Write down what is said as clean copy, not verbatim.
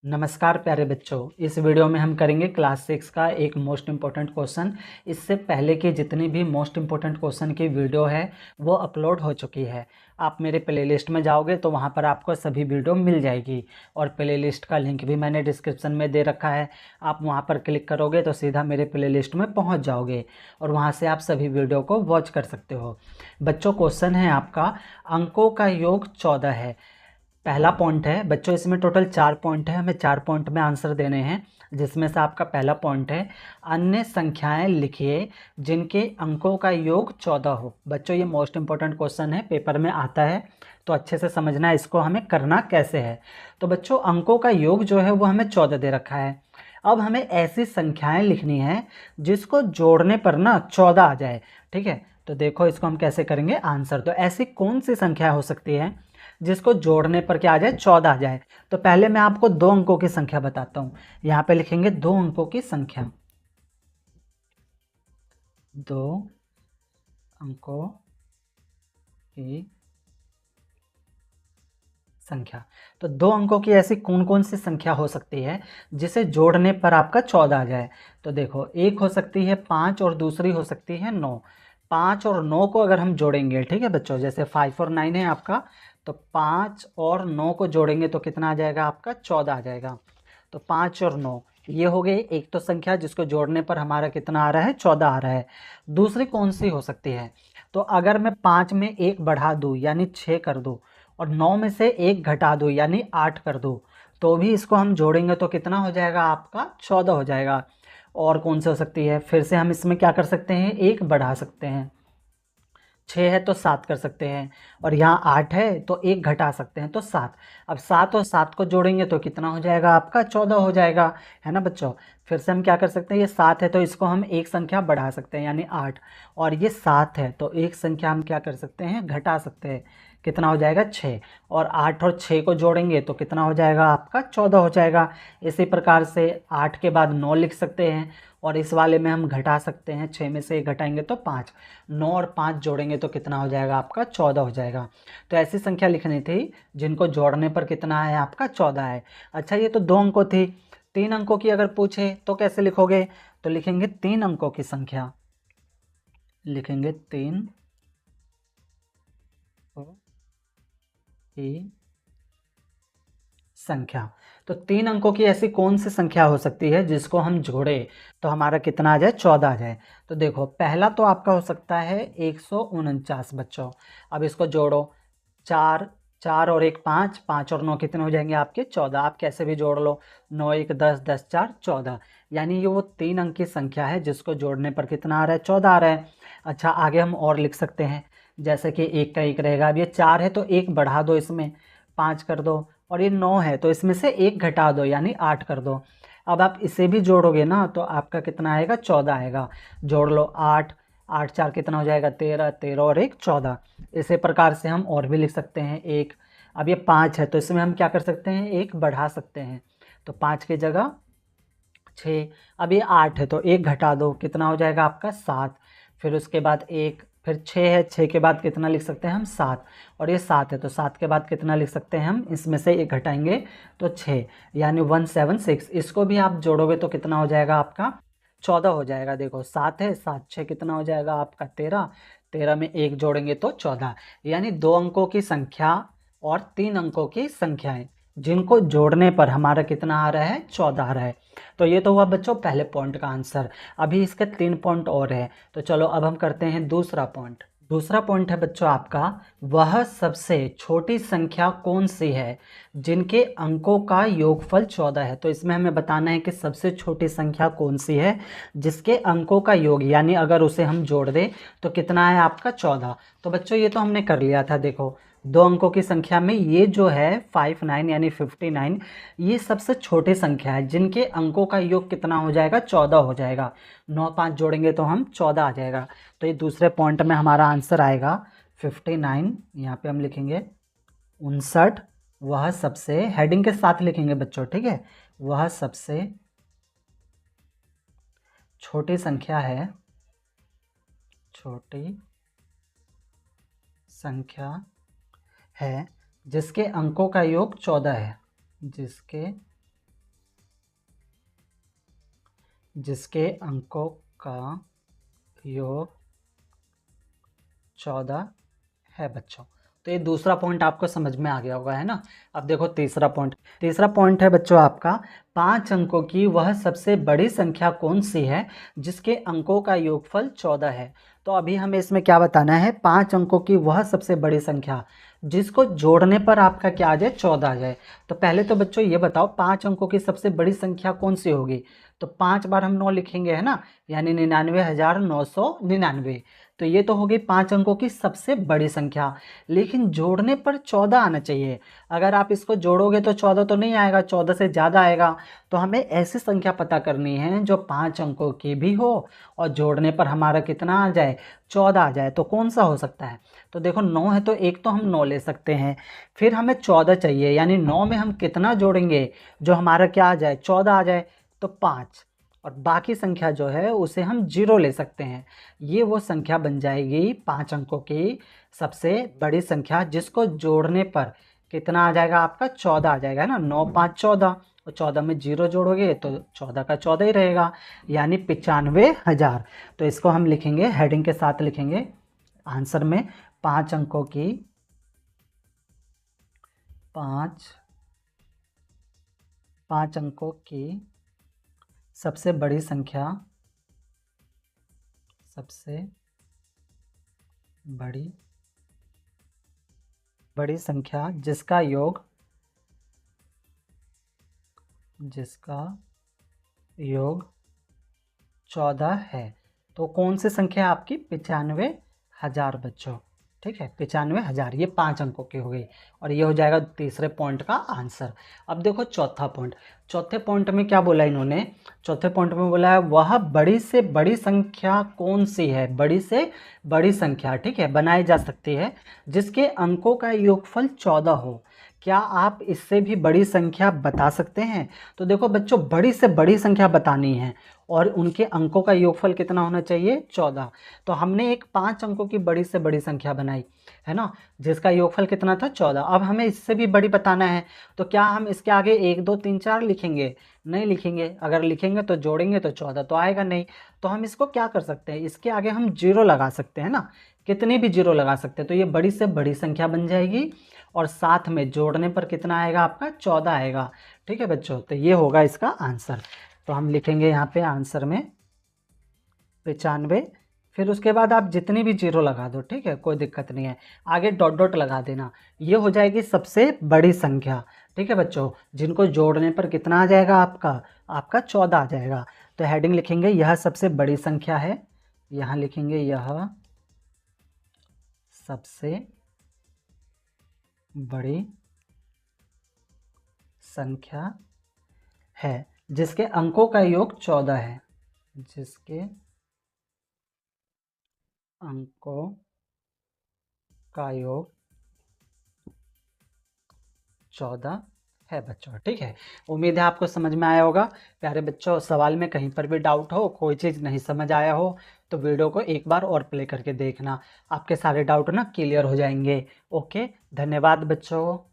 नमस्कार प्यारे बच्चों। इस वीडियो में हम करेंगे क्लास 6 का एक मोस्ट इम्पोर्टेंट क्वेश्चन। इससे पहले की जितनी भी मोस्ट इम्पोर्टेंट क्वेश्चन की वीडियो है वो अपलोड हो चुकी है। आप मेरे प्लेलिस्ट में जाओगे तो वहाँ पर आपको सभी वीडियो मिल जाएगी और प्लेलिस्ट का लिंक भी मैंने डिस्क्रिप्शन में दे रखा है। आप वहाँ पर क्लिक करोगे तो सीधा मेरे प्लेलिस्ट में पहुँच जाओगे और वहाँ से आप सभी वीडियो को वॉच कर सकते हो। बच्चों, क्वेश्चन है आपका, अंकों का योग 14 है। पहला पॉइंट है बच्चों, इसमें टोटल 4 पॉइंट है, हमें 4 पॉइंट में आंसर देने हैं। जिसमें से आपका पहला पॉइंट है, अन्य संख्याएं लिखिए जिनके अंकों का योग 14 हो। बच्चों, ये मोस्ट इंपॉर्टेंट क्वेश्चन है, पेपर में आता है, तो अच्छे से समझना है इसको हमें करना कैसे है। तो बच्चों, अंकों का योग जो है वो हमें 14 दे रखा है। अब हमें ऐसी संख्याएं लिखनी है जिसको जोड़ने पर ना 14 आ जाए। ठीक है, तो देखो इसको हम कैसे करेंगे आंसर। तो ऐसी कौन सी संख्या हो सकती है जिसको जोड़ने पर क्या आ जाए, 14 आ जाए। तो पहले मैं आपको 2 अंकों की संख्या बताता हूं। यहां पे लिखेंगे 2 अंकों की संख्या, 2 अंकों की संख्या। तो 2 अंकों की ऐसी कौन कौन सी संख्या हो सकती है जिसे जोड़ने पर आपका 14 आ जाए। तो देखो, एक हो सकती है 5 और दूसरी हो सकती है 9। 5 और 9 को अगर हम जोड़ेंगे, ठीक है बच्चों, जैसे 5 और 9 है आपका, तो 5 और 9 को जोड़ेंगे तो कितना आ जाएगा आपका, 14 आ जाएगा। तो 5 और 9 ये हो गई एक तो संख्या जिसको जोड़ने पर हमारा कितना आ रहा है, 14 आ रहा है। दूसरी कौन सी हो सकती है, तो अगर मैं 5 में 1 बढ़ा दूँ यानी 6 कर दूँ और 9 में से 1 घटा दूँ यानी 8 कर दूँ, तो भी इसको हम जोड़ेंगे तो कितना हो जाएगा आपका, 14 हो जाएगा। और कौन सी हो सकती है, फिर से हम इसमें क्या कर सकते हैं, 1 बढ़ा सकते हैं। 6 है तो 7 कर सकते हैं और यहाँ 8 है तो 1 घटा सकते हैं तो 7। अब 7 और 7 को जोड़ेंगे तो कितना हो जाएगा आपका, 14 हो जाएगा, है ना बच्चों। फिर से हम क्या कर सकते हैं, ये 7 है तो इसको हम एक संख्या बढ़ा सकते हैं यानी 8, और ये 7 है तो एक संख्या हम क्या कर सकते हैं, घटा सकते हैं। कितना हो जाएगा, 6। और 8 और 6 को जोड़ेंगे तो कितना हो जाएगा आपका, 14 हो जाएगा। इसी प्रकार से 8 के बाद 9 लिख सकते हैं और इस वाले में हम घटा सकते हैं, 6 में से 1 घटाएंगे तो 5। 9 और 5 जोड़ेंगे तो कितना हो जाएगा आपका, 14 हो जाएगा। तो ऐसी संख्या लिखनी थी जिनको जोड़ने पर कितना है आपका, 14 है। अच्छा, ये तो 2 अंकों थी। 3 अंकों की अगर पूछे तो कैसे लिखोगे, तो लिखेंगे 3 अंकों की संख्या, लिखेंगे 3 की संख्या। तो 3 अंकों की ऐसी कौन सी संख्या हो सकती है जिसको हम जोड़े तो हमारा कितना आ जाए, 14 आ जाए। तो देखो, पहला तो आपका हो सकता है 149 बच्चों। अब इसको जोड़ो, 4, 4 और 1 5, 5 और 9 कितने हो जाएंगे आपके, 14। आप कैसे भी जोड़ लो, 9 1 10, 10 4 14, यानी ये वो 3 अंक की संख्या है जिसको जोड़ने पर कितना आ रहा है, 14 आ रहा है। अच्छा, आगे हम और लिख सकते हैं, जैसे कि 1 का 1 रहेगा। अब ये 4 है तो 1 बढ़ा दो, इसमें 5 कर दो, और ये 9 है तो इसमें से 1 घटा दो यानी 8 कर दो। अब आप इसे भी जोड़ोगे ना तो आपका कितना आएगा, 14 आएगा। जोड़ लो, 8, 8 4 कितना हो जाएगा, 13, 13 और 1 14। इसी प्रकार से हम और भी लिख सकते हैं, 1। अब ये 5 है तो इसमें हम क्या कर सकते हैं, 1 बढ़ा सकते हैं, तो 5 की जगह 6। अब ये 8 है तो 1 घटा दो, कितना हो जाएगा आपका, 7। फिर उसके बाद 1, फिर 6 है, 6 के बाद कितना लिख सकते हैं हम, 7। और ये 7 है तो 7 के बाद कितना लिख सकते हैं हम, इसमें से 1 घटाएंगे तो 6, यानी 176। इसको भी आप जोड़ोगे तो कितना हो जाएगा आपका, 14 हो जाएगा। देखो, 7 है, 7 6 कितना हो जाएगा आपका, 13। 13 में 1 जोड़ेंगे तो 14, यानी 2 अंकों की संख्या और 3 अंकों की संख्याएं जिनको जोड़ने पर हमारा कितना आ रहा है, 14 आ रहा है। तो ये तो हुआ बच्चों पहले पॉइंट का आंसर। अभी इसके 3 पॉइंट और है, तो चलो अब हम करते हैं दूसरा पॉइंट। दूसरा पॉइंट है बच्चों आपका, वह सबसे छोटी संख्या कौन सी है जिनके अंकों का योगफल 14 है। तो इसमें हमें बताना है कि सबसे छोटी संख्या कौन सी है जिसके अंकों का योग, यानी अगर उसे हम जोड़ दें तो कितना है आपका, 14। तो बच्चों ये तो हमने कर लिया था। देखो, 2 अंकों की संख्या में ये जो है 59 यानी 59, ये सबसे छोटी संख्या है जिनके अंकों का योग कितना हो जाएगा, 14 हो जाएगा। 9 5 जोड़ेंगे तो हम 14 आ जाएगा। तो ये दूसरे पॉइंट में हमारा आंसर आएगा 59। यहाँ पे हम लिखेंगे 59। वह सबसे, हेडिंग के साथ लिखेंगे बच्चों, ठीक है, वह सबसे छोटी संख्या है, छोटी संख्या है जिसके अंकों का योग 14 है, जिसके जिसके अंकों का योग 14 है बच्चों। तो ये दूसरा पॉइंट आपको समझ में आ गया होगा, है ना। अब देखो तीसरा पॉइंट है बच्चों आपका, 5 अंकों की वह सबसे बड़ी संख्या कौन सी है जिसके अंकों का योगफल 14 है। तो अभी हमें इसमें क्या बताना है, 5 अंकों की वह सबसे बड़ी संख्या जिसको जोड़ने पर आपका क्या आ जाए, 14 आ जाए। तो पहले तो बच्चों ये बताओ 5 अंकों की सबसे बड़ी संख्या कौन सी होगी। तो 5 बार हम 9 लिखेंगे, है ना, यानी 99,999। तो ये तो होगी 5 अंकों की सबसे बड़ी संख्या, लेकिन जोड़ने पर 14 आना चाहिए। अगर आप इसको जोड़ोगे तो 14 तो नहीं आएगा, 14 से ज़्यादा आएगा। तो हमें ऐसी संख्या पता करनी है जो 5 अंकों की भी हो और जोड़ने पर हमारा कितना आ जाए, 14 आ जाए। तो कौन सा हो सकता है। तो देखो 9 है तो एक तो हम 9 ले सकते हैं, फिर हमें 14 चाहिए, यानी 9 में हम कितना जोड़ेंगे जो हमारा क्या आ जाए, 14 आ जाए। तो 5, और बाकी संख्या जो है उसे हम 0 ले सकते हैं। ये वो संख्या बन जाएगी 5 अंकों की सबसे बड़ी संख्या जिसको जोड़ने पर कितना आ जाएगा आपका, 14 आ जाएगा, है ना। 9 5 14, और 14 में 0 जोड़ोगे तो 14 का 14 ही रहेगा, यानी 95,000। तो इसको हम लिखेंगे, हेडिंग के साथ लिखेंगे आंसर में, 5 अंकों की 5 अंकों की सबसे बड़ी संख्या, सबसे बड़ी संख्या जिसका योग 14 है। तो कौन सी संख्या आपकी, 95,000 बच्चों। ठीक है, 95,000, ये 5 अंकों की हो गई, और ये हो जाएगा तीसरे पॉइंट का आंसर। अब देखो चौथा पॉइंट, चौथे पॉइंट में क्या बोला इन्होंने, चौथे पॉइंट में बोला है वह बड़ी से बड़ी संख्या कौन सी है, बड़ी से बड़ी संख्या, ठीक है, बनाई जा सकती है जिसके अंकों का योगफल 14 हो। क्या आप इससे भी बड़ी संख्या बता सकते हैं। तो देखो बच्चों, बड़ी से बड़ी संख्या बतानी है और उनके अंकों का योगफल कितना होना चाहिए, 14। तो हमने एक 5 अंकों की बड़ी से बड़ी संख्या बनाई, है ना, जिसका योगफल कितना था, 14। अब हमें इससे भी बड़ी बताना है, तो क्या हम इसके आगे 1 2 3 4 लिखेंगे, नहीं लिखेंगे। अगर लिखेंगे तो जोड़ेंगे तो 14 तो आएगा नहीं। तो हम इसको क्या कर सकते हैं, इसके आगे हम 0 लगा सकते हैं ना, कितनी भी 0 लगा सकते हैं। तो ये बड़ी से बड़ी संख्या बन जाएगी, और साथ में जोड़ने पर कितना आएगा आपका, 14 आएगा। ठीक है बच्चों, तो ये होगा इसका आंसर। तो हम लिखेंगे यहाँ पे आंसर में 95, फिर उसके बाद आप जितनी भी 0 लगा दो, ठीक है, कोई दिक्कत नहीं है, आगे डॉट डॉट लगा देना। ये हो जाएगी सबसे बड़ी संख्या। ठीक है बच्चों, जिनको जोड़ने पर कितना आ जाएगा आपका 14 आ जाएगा। तो हेडिंग लिखेंगे यह सबसे बड़ी संख्या है, यहाँ लिखेंगे यह सबसे बड़ी संख्या है जिसके अंकों का योग 14 है, जिसके अंकों का योग 14 है बच्चों। ठीक है, उम्मीद है आपको समझ में आया होगा। प्यारे बच्चों, सवाल में कहीं पर भी डाउट हो, कोई चीज़ नहीं समझ आया हो, तो वीडियो को एक बार और प्ले करके देखना, आपके सारे डाउट ना क्लियर हो जाएंगे। ओके, धन्यवाद बच्चों।